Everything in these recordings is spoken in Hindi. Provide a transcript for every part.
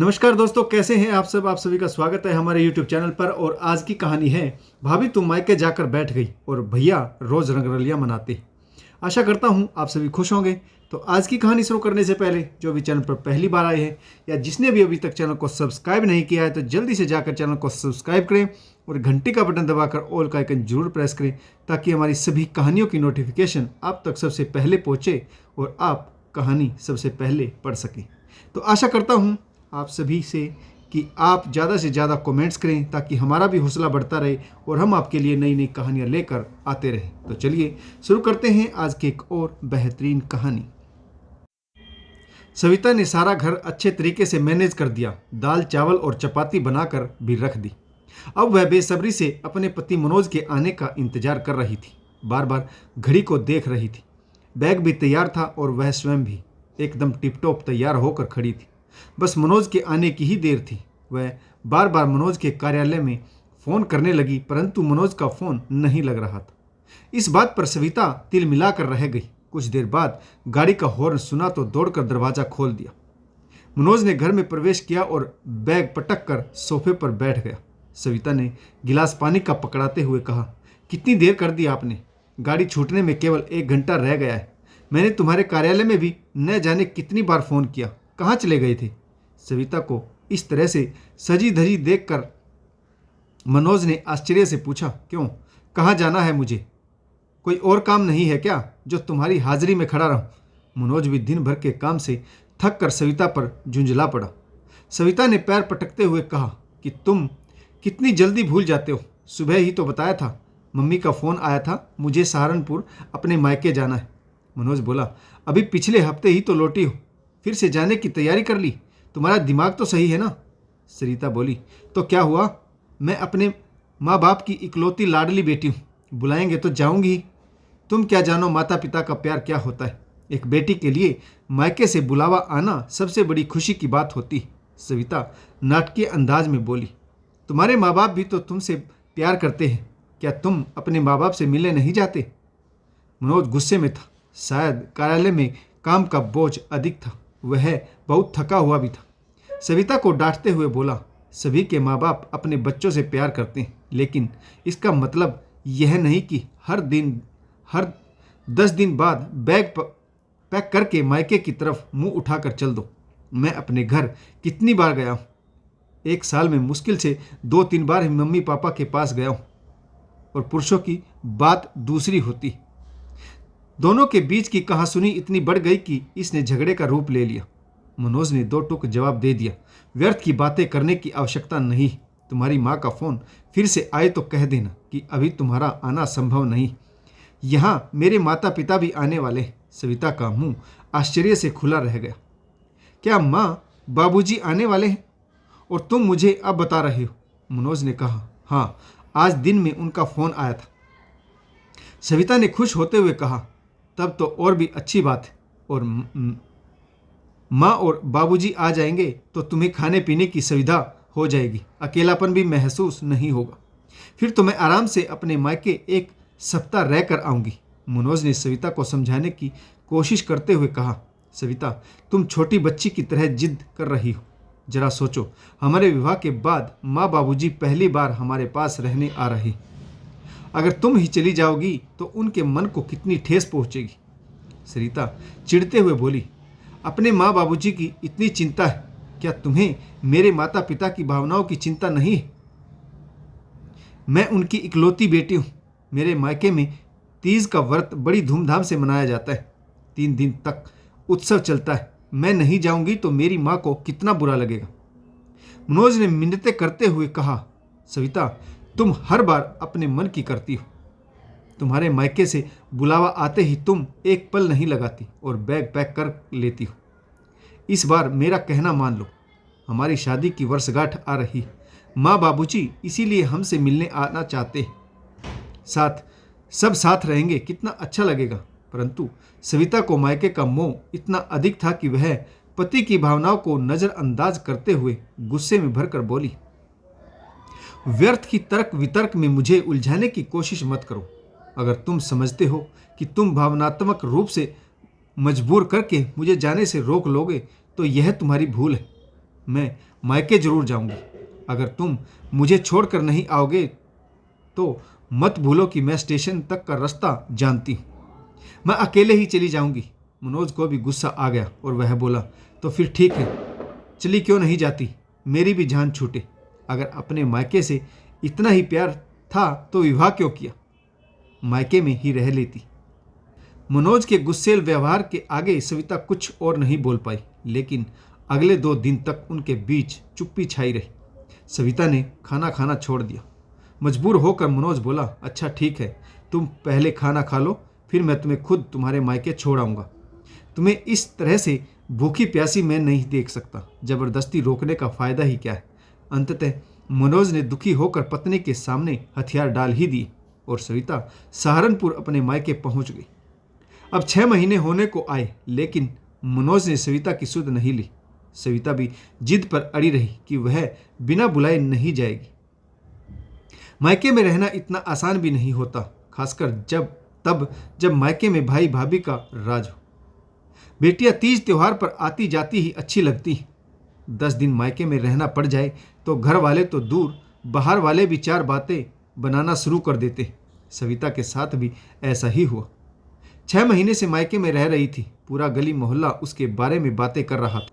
नमस्कार दोस्तों, कैसे हैं आप सब। आप सभी का स्वागत है हमारे YouTube चैनल पर। और आज की कहानी है भाभी तुम मायके जाकर बैठ गई और भैया रोज रंगरलियां मनाते। आशा करता हूं आप सभी खुश होंगे। तो आज की कहानी शुरू करने से पहले जो भी चैनल पर पहली बार आए हैं या जिसने भी अभी तक चैनल को सब्सक्राइब नहीं किया है तो जल्दी से जाकर चैनल को सब्सक्राइब करें और घंटी का बटन दबाकर ऑल का आइकन जरूर प्रेस करें ताकि हमारी सभी कहानियों की नोटिफिकेशन आप तक सबसे पहले पहुँचे और आप कहानी सबसे पहले पढ़ सकें। तो आशा करता हूँ आप सभी से कि आप ज़्यादा से ज़्यादा कमेंट्स करें ताकि हमारा भी हौसला बढ़ता रहे और हम आपके लिए नई नई कहानियाँ लेकर आते रहें। तो चलिए शुरू करते हैं आज की एक और बेहतरीन कहानी। सविता ने सारा घर अच्छे तरीके से मैनेज कर दिया। दाल चावल और चपाती बनाकर भी रख दी। अब वह बेसब्री से अपने पति मनोज के आने का इंतजार कर रही थी। बार बार घड़ी को देख रही थी। बैग भी तैयार था और वह स्वयं भी एकदम टिपटॉप तैयार होकर खड़ी थी। बस मनोज के आने की ही देर थी। वह बार बार मनोज के कार्यालय में फ़ोन करने लगी परंतु मनोज का फ़ोन नहीं लग रहा था। इस बात पर सविता तिल मिलाकर रह गई। कुछ देर बाद गाड़ी का हॉर्न सुना तो दौड़कर दरवाज़ा खोल दिया। मनोज ने घर में प्रवेश किया और बैग पटक कर सोफे पर बैठ गया। सविता ने गिलास पानी का पकड़ाते हुए कहा, कितनी देर कर दी आपने? गाड़ी छूटने में केवल 1 घंटा रह गया है। मैंने तुम्हारे कार्यालय में भी न जाने कितनी बार फ़ोन किया, कहाँ चले गए थे? सविता को इस तरह से सजी धजी देखकर मनोज ने आश्चर्य से पूछा, क्यों, कहाँ जाना है मुझे? कोई और काम नहीं है क्या जो तुम्हारी हाजिरी में खड़ा रहूं? मनोज भी दिन भर के काम से थक कर सविता पर झुंझला पड़ा। सविता ने पैर पटकते हुए कहा कि तुम कितनी जल्दी भूल जाते हो। सुबह ही तो बताया था, मम्मी का फ़ोन आया था, मुझे सहारनपुर अपने मायके जाना है। मनोज बोला, अभी पिछले हफ्ते ही तो लौटी हो, फिर से जाने की तैयारी कर ली। तुम्हारा दिमाग तो सही है ना? सरिता बोली, तो क्या हुआ? मैं अपने माँ बाप की इकलौती लाडली बेटी हूँ, बुलाएंगे तो जाऊंगी। तुम क्या जानो माता पिता का प्यार क्या होता है। एक बेटी के लिए मायके से बुलावा आना सबसे बड़ी खुशी की बात होती। सविता नाटकीय अंदाज में बोली, तुम्हारे माँ बाप भी तो तुमसे प्यार करते हैं, क्या तुम अपने माँ बाप से मिलने नहीं जाते? मनोज गुस्से में था। शायद कार्यालय में काम का बोझ अधिक था, वह बहुत थका हुआ भी था। सविता को डांटते हुए बोला, सभी के माँ बाप अपने बच्चों से प्यार करते हैं, लेकिन इसका मतलब यह नहीं कि हर 10 दिन बाद बैग पैक करके मायके की तरफ मुंह उठाकर चल दो। मैं अपने घर कितनी बार गया हूँ? 1 साल में मुश्किल से 2-3 बार ही मम्मी पापा के पास गया हूँ और पुरुषों की बात दूसरी होती। दोनों के बीच की कहासुनी इतनी बढ़ गई कि इसने झगड़े का रूप ले लिया। मनोज ने 2 टूक जवाब दे दिया, व्यर्थ की बातें करने की आवश्यकता नहीं। तुम्हारी माँ का फ़ोन फिर से आए तो कह देना कि अभी तुम्हारा आना संभव नहीं। यहाँ मेरे माता पिता भी आने वाले हैं। सविता का मुंह आश्चर्य से खुला रह गया। क्या माँ बाबूजी आने वाले हैं और तुम मुझे अब बता रहे हो? मनोज ने कहा, हाँ, आज दिन में उनका फ़ोन आया था। सविता ने खुश होते हुए कहा, तब तो और भी अच्छी बात है। और माँ और बाबूजी आ जाएंगे तो तुम्हें खाने पीने की सुविधा हो जाएगी, अकेलापन भी महसूस नहीं होगा। फिर तो मैं आराम से अपने मायके 1 सप्ताह रह कर आऊँगी। मनोज ने सविता को समझाने की कोशिश करते हुए कहा, सविता, तुम छोटी बच्ची की तरह जिद कर रही हो। जरा सोचो, हमारे विवाह के बाद माँ बाबूजी पहली बार हमारे पास रहने आ रहे। अगर तुम ही चली जाओगी तो उनके मन को कितनी ठेस पहुंचेगी। सरिता चिढ़ते हुए बोली, अपने माँ बाबूजी की इतनी चिंता है, क्या तुम्हें मेरे माता पिता की भावनाओं की चिंता नहीं है? मैं उनकी इकलौती बेटी हूँ। मेरे मायके में तीज का व्रत बड़ी धूमधाम से मनाया जाता है। 3 दिन तक उत्सव चलता है। मैं नहीं जाऊंगी तो मेरी माँ को कितना बुरा लगेगा। मनोज ने मिन्नतें करते हुए कहा, सविता, तुम हर बार अपने मन की करती हो। तुम्हारे मायके से बुलावा आते ही तुम एक पल नहीं लगाती और बैग पैक कर लेती हो। इस बार मेरा कहना मान लो, हमारी शादी की वर्षगांठ आ रही। माँ बाबूजी इसीलिए हमसे मिलने आना चाहते हैं। सब साथ रहेंगे, कितना अच्छा लगेगा। परंतु सविता को मायके का मोह इतना अधिक था कि वह पति की भावनाओं को नज़रअंदाज करते हुए गुस्से में भरकर बोली, व्यर्थ की तर्क वितर्क में मुझे उलझाने की कोशिश मत करो। अगर तुम समझते हो कि तुम भावनात्मक रूप से मजबूर करके मुझे जाने से रोक लोगे तो यह तुम्हारी भूल है। मैं मायके जरूर जाऊंगी। अगर तुम मुझे छोड़कर नहीं आओगे तो मत भूलो कि मैं स्टेशन तक का रास्ता जानती हूँ। मैं अकेले ही चली जाऊंगी। मनोज को भी गुस्सा आ गया और वह बोला, तो फिर ठीक है, चली क्यों नहीं जाती, मेरी भी जान छूटे। अगर अपने मायके से इतना ही प्यार था तो विवाह क्यों किया, मायके में ही रह लेती। मनोज के गुस्सेल व्यवहार के आगे सविता कुछ और नहीं बोल पाई, लेकिन अगले 2 दिन तक उनके बीच चुप्पी छाई रही। सविता ने खाना खाना छोड़ दिया। मजबूर होकर मनोज बोला, अच्छा ठीक है, तुम पहले खाना खा लो, फिर मैं तुम्हें खुद तुम्हारे मायके छोड़ आऊँगा। तुम्हें इस तरह से भूखी प्यासी मैं नहीं देख सकता। जबरदस्ती रोकने का फायदा ही क्या है। अंततः मनोज ने दुखी होकर पत्नी के सामने हथियार डाल ही दिए और सविता सहारनपुर अपने मायके पहुंच गई। अब 6 महीने होने को आए, लेकिन मनोज ने सविता की सुध नहीं ली। सविता भी जिद पर अड़ी रही कि वह बिना बुलाए नहीं जाएगी। मायके में रहना इतना आसान भी नहीं होता, खासकर जब मायके में भाई भाभी का राज हो। बेटियां तीज त्योहार पर आती जाती ही अच्छी लगती हैं। 10 दिन मायके में रहना पड़ जाए तो घर वाले तो दूर, बाहर वाले भी 4 बातें बनाना शुरू कर देते। सविता के साथ भी ऐसा ही हुआ। 6 महीने से मायके में रह रही थी। पूरा गली मोहल्ला उसके बारे में बातें कर रहा था।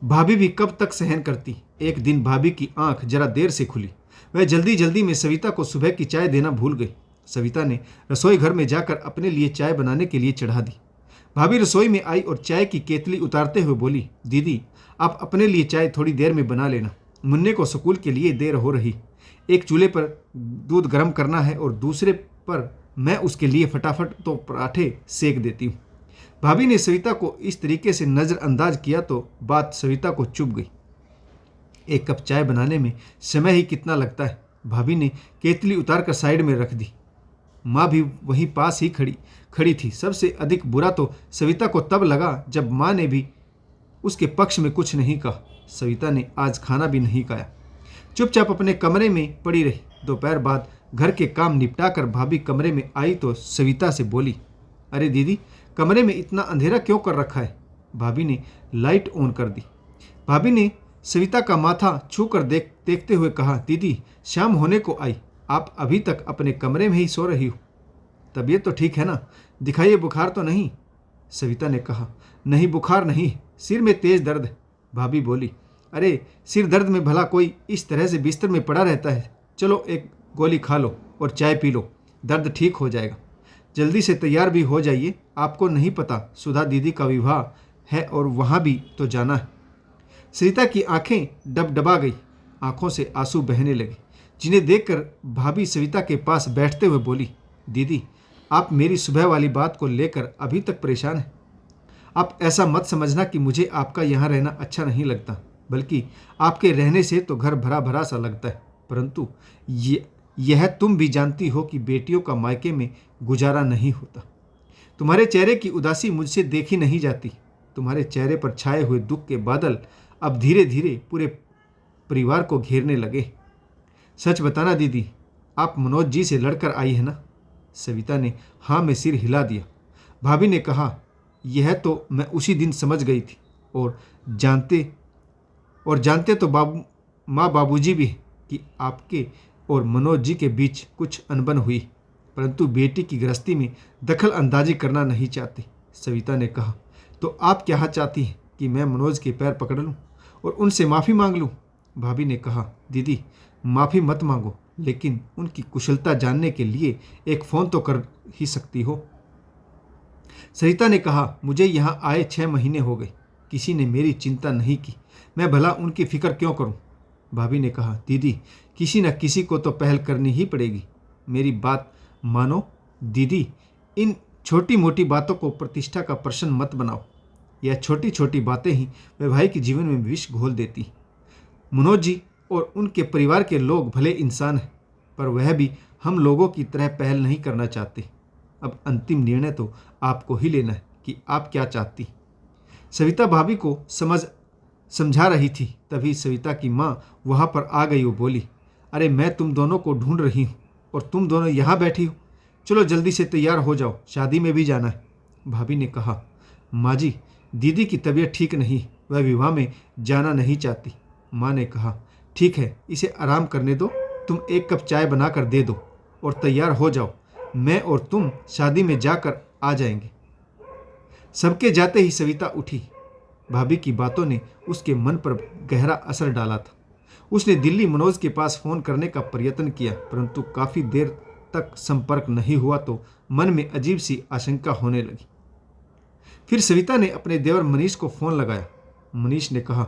भाभी भी कब तक सहन करती। एक दिन भाभी की आंख जरा देर से खुली। वह जल्दी जल्दी में सविता को सुबह की चाय देना भूल गई। सविता ने रसोई घर में जाकर अपने लिए चाय बनाने के लिए चढ़ा दी। भाभी रसोई में आई और चाय की केतली उतारते हुए बोली, दीदी आप अपने लिए चाय थोड़ी देर में बना लेना, मुन्ने को स्कूल के लिए देर हो रही। एक चूल्हे पर दूध गर्म करना है और दूसरे पर मैं उसके लिए फटाफट तो पराठे सेक देती हूँ। भाभी ने सविता को इस तरीके से नज़रअंदाज किया तो बात सविता को चुभ गई। एक कप चाय बनाने में समय ही कितना लगता है। भाभी ने केतली उतारकर साइड में रख दी। माँ भी वहीं पास ही खड़ी थी। सबसे अधिक बुरा तो सविता को तब लगा जब माँ ने भी उसके पक्ष में कुछ नहीं कहा। सविता ने आज खाना भी नहीं खाया, चुपचाप अपने कमरे में पड़ी रही। दोपहर बाद घर के काम निपटाकर भाभी कमरे में आई तो सविता से बोली, अरे दीदी कमरे में इतना अंधेरा क्यों कर रखा है। भाभी ने लाइट ऑन कर दी। भाभी ने सविता का माथा छूकर देखते हुए कहा, दीदी शाम होने को आई, आप अभी तक अपने कमरे में ही सो रही हो। तबीयत तो ठीक है ना, दिखाइए बुखार तो नहीं। सविता ने कहा, नहीं बुखार नहीं, सिर में तेज दर्द है। भाभी बोली, अरे सिर दर्द में भला कोई इस तरह से बिस्तर में पड़ा रहता है। चलो एक गोली खा लो और चाय पी लो, दर्द ठीक हो जाएगा। जल्दी से तैयार भी हो जाइए, आपको नहीं पता सुधा दीदी का विवाह है और वहाँ भी तो जाना है। सरिता की आंखें डबडबा गई, आंखों से आंसू बहने लगे, जिन्हें देखकर भाभी सविता के पास बैठते हुए बोली, दीदी आप मेरी सुबह वाली बात को लेकर अभी तक परेशान हैं। आप ऐसा मत समझना कि मुझे आपका यहाँ रहना अच्छा नहीं लगता, बल्कि आपके रहने से तो घर भरा भरा सा लगता है। परंतु यह तुम भी जानती हो कि बेटियों का मायके में गुजारा नहीं होता। तुम्हारे चेहरे की उदासी मुझसे देखी नहीं जाती। तुम्हारे चेहरे पर छाए हुए दुख के बादल अब धीरे धीरे पूरे परिवार को घेरने लगे। सच बताना दीदी, आप मनोज जी से लड़कर आई है ना। सविता ने हाँ में सिर हिला दिया। भाभी ने कहा, यह तो मैं उसी दिन समझ गई थी और जानते तो माँ बाबूजी भी कि आपके और मनोज जी के बीच कुछ अनबन हुई, परंतु बेटी की गृहस्थी में दखल अंदाजी करना नहीं चाहती। सविता ने कहा, तो आप क्या चाहती हैं कि मैं मनोज के पैर पकड़ लूं और उनसे माफ़ी मांग लूं। भाभी ने कहा, दीदी माफ़ी मत मांगो, लेकिन उनकी कुशलता जानने के लिए एक फ़ोन तो कर ही सकती हो। सरिता ने कहा, मुझे यहाँ आए 6 महीने हो गए, किसी ने मेरी चिंता नहीं की, मैं भला उनकी फिक्र क्यों करूं। भाभी ने कहा, दीदी किसी न किसी को तो पहल करनी ही पड़ेगी। मेरी बात मानो दीदी, इन छोटी मोटी बातों को प्रतिष्ठा का प्रश्न मत बनाओ। यह छोटी छोटी बातें ही वैवाहिक जीवन में विष घोल देती। मनोज जी और उनके परिवार के लोग भले इंसान हैं, पर वह भी हम लोगों की तरह पहल नहीं करना चाहते। अब अंतिम निर्णय तो आपको ही लेना है कि आप क्या चाहती। सविता भाभी को समझा रही थी, तभी सविता की माँ वहाँ पर आ गई। वो बोली, अरे मैं तुम दोनों को ढूंढ रही हूँ और तुम दोनों यहाँ बैठी हो। चलो जल्दी से तैयार हो जाओ, शादी में भी जाना है। भाभी ने कहा, माँ जी दीदी की तबीयत ठीक नहीं, वह विवाह में जाना नहीं चाहती। माँ ने कहा, ठीक है, इसे आराम करने दो, तुम एक कप चाय बनाकर दे दो और तैयार हो जाओ, मैं और तुम शादी में जाकर आ जाएंगे। सबके जाते ही सविता उठी। भाभी की बातों ने उसके मन पर गहरा असर डाला था। उसने दिल्ली मनोज के पास फोन करने का प्रयत्न किया, परंतु काफी देर तक संपर्क नहीं हुआ तो मन में अजीब सी आशंका होने लगी। फिर सविता ने अपने देवर मनीष को फोन लगाया। मनीष ने कहा,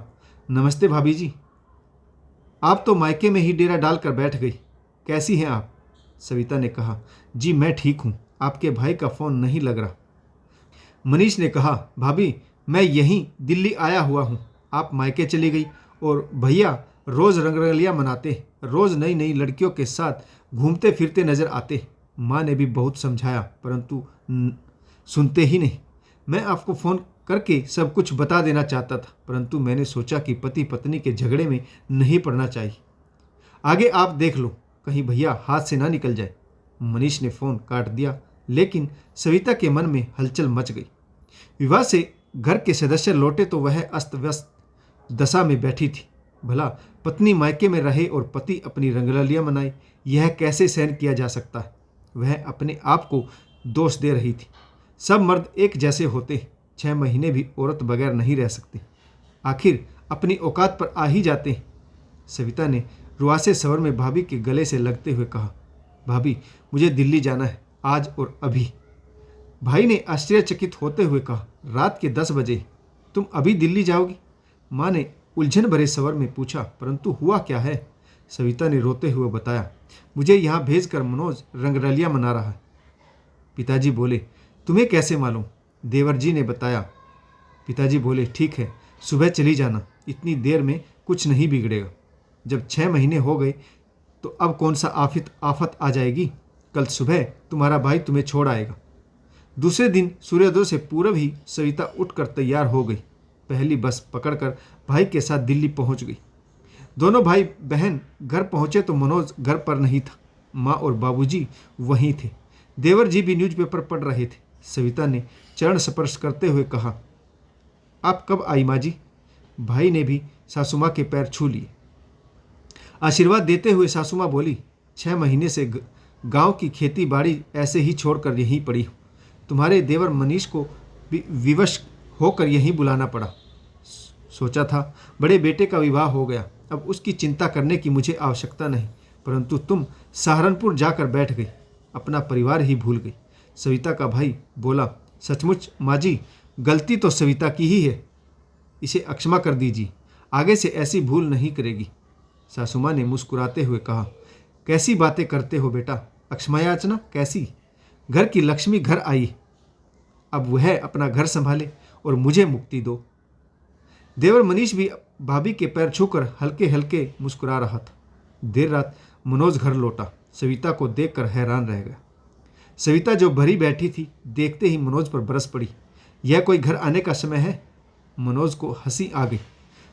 नमस्ते भाभी जी, आप तो मायके में ही डेरा डालकर बैठ गई, कैसी हैं आप? सविता ने कहा, जी मैं ठीक हूं, आपके भाई का फोन नहीं लग रहा। मनीष ने कहा, भाभी मैं यहीं दिल्ली आया हुआ हूं, आप मायके चली गई और भैया रोज रंगरलियां मनाते, रोज नई नई लड़कियों के साथ घूमते फिरते नजर आते। माँ ने भी बहुत समझाया परंतु सुनते ही नहीं। मैं आपको फ़ोन करके सब कुछ बता देना चाहता था, परंतु मैंने सोचा कि पति पत्नी के झगड़े में नहीं पड़ना चाहिए। आगे आप देख लो, कहीं भैया हाथ से ना निकल जाए। मनीष ने फ़ोन काट दिया, लेकिन सविता के मन में हलचल मच गई। विवाह से घर के सदस्य लौटे तो वह अस्त व्यस्त दशा में बैठी थी। भला पत्नी मायके में रहे और पति अपनी रंगरलियां मनाए, यह कैसे सहन किया जा सकता है? वह अपने आप को दोष दे रही थी। सब मर्द एक जैसे होते, 6 महीने भी औरत बगैर नहीं रह सकती, आखिर अपनी औकात पर आ ही जाते। सविता ने रुआसे स्वर में भाभी के गले से लगते हुए कहा, भाभी मुझे दिल्ली जाना है, आज और अभी। भाई ने आश्चर्यचकित होते हुए कहा, रात के 10 बजे तुम अभी दिल्ली जाओगी? माँ ने उलझन भरे स्वर में पूछा, परंतु हुआ क्या है? सविता ने रोते हुए बताया, मुझे यहाँ भेजकर मनोज रंगरलियां मना रहा है। पिताजी बोले, तुम्हें कैसे मालूम? देवर जी ने बताया। पिताजी बोले, ठीक है, सुबह चली जाना, इतनी देर में कुछ नहीं बिगड़ेगा। जब 6 महीने हो गए तो अब कौन सा आफत आ जाएगी? कल सुबह तुम्हारा भाई तुम्हें छोड़ आएगा। दूसरे दिन सूर्योदय से पूर्व ही सविता उठकर तैयार हो गई। पहली बस पकड़कर भाई के साथ दिल्ली पहुंच गई। दोनों भाई बहन घर पहुंचे तो मनोज घर पर नहीं था। माँ और बाबूजी वहीं थे। देवर जी भी न्यूज़पेपर पढ़ रहे थे। सविता ने चरण स्पर्श करते हुए कहा, आप कब आई माँ जी? भाई ने भी सासू माँ के पैर छू लिए। आशीर्वाद देते हुए सासू माँ बोली, 6 महीने से गांव की खेती बाड़ी ऐसे ही छोड़कर यहीं पड़ी हूँ। तुम्हारे देवर मनीष को विवश होकर यहीं बुलाना पड़ा। सोचा था बड़े बेटे का विवाह हो गया, अब उसकी चिंता करने की मुझे आवश्यकता नहीं, परंतु तुम सहारनपुर जाकर बैठ गई, अपना परिवार ही भूल गई। सविता का भाई बोला, सचमुच माँ जी, गलती तो सविता की ही है, इसे अक्षमा कर दीजिए, आगे से ऐसी भूल नहीं करेगी। सासू माँ ने मुस्कुराते हुए कहा, कैसी बातें करते हो बेटा, अक्षमा याचना कैसी? घर की लक्ष्मी घर आई, अब वह अपना घर संभाले और मुझे मुक्ति दो। देवर मनीष भी भाभी के पैर छूकर हल्के हल्के मुस्कुरा रहा था। देर रात मनोज घर लौटा। सविता को देखकर हैरान रह गया। सविता जो भरी बैठी थी, देखते ही मनोज पर बरस पड़ी। यह कोई घर आने का समय है? मनोज को हंसी आ गई।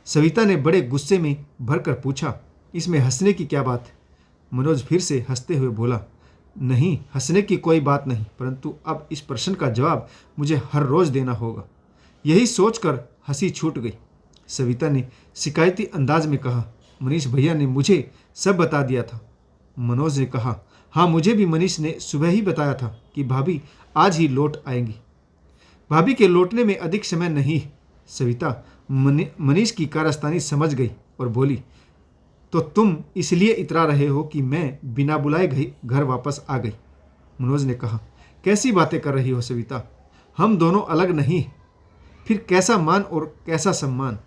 सविता ने बड़े गुस्से में भरकर पूछा, इसमें हंसने की क्या बात है? मनोज फिर से हंसते हुए बोला, नहीं, हंसने की कोई बात नहीं, परंतु अब इस प्रश्न का जवाब मुझे हर रोज देना होगा। यही सोचकर हंसी छूट गई। सविता ने शिकायती अंदाज में कहा, मनीष भैया ने मुझे सब बता दिया था। मनोज ने कहा, हाँ, मुझे भी मनीष ने सुबह ही बताया था कि भाभी आज ही लौट आएंगी। भाभी के लौटने में अधिक समय नहीं। सविता मनीष की कारस्तानी समझ गई और बोली, तो तुम इसलिए इतरा रहे हो कि मैं बिना बुलाए घर वापस आ गई। मनोज ने कहा, कैसी बातें कर रही हो सविता, हम दोनों अलग नहीं, फिर कैसा मान और कैसा सम्मान?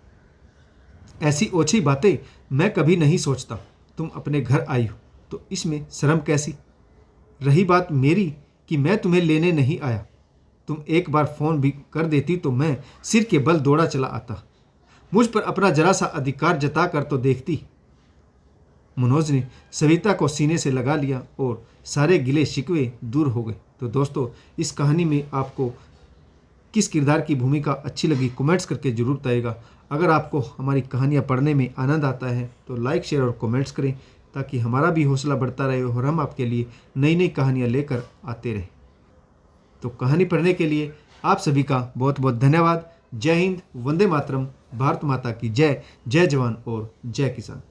ऐसी ओछी बातें मैं कभी नहीं सोचता। तुम अपने घर आई हो तो इसमें शर्म कैसी? रही बात मेरी कि मैं तुम्हें लेने नहीं आया, तुम एक बार फ़ोन भी कर देती तो मैं सिर के बल दौड़ा चला आता, मुझ पर अपना जरा सा अधिकार जता कर तो देखती। मनोज ने सविता को सीने से लगा लिया और सारे गिले शिकवे दूर हो गए। तो दोस्तों, इस कहानी में आपको किस किरदार की भूमिका अच्छी लगी कमेंट्स करके जरूर बताइएगा। अगर आपको हमारी कहानियाँ पढ़ने में आनंद आता है तो लाइक, शेयर और कमेंट्स करें, ताकि हमारा भी हौसला बढ़ता रहे और हम आपके लिए नई नई कहानियाँ लेकर आते रहें। तो कहानी पढ़ने के लिए आप सभी का बहुत बहुत धन्यवाद। जय हिंद, वंदे मातरम, भारत माता की जय, जय जवान और जय किसान।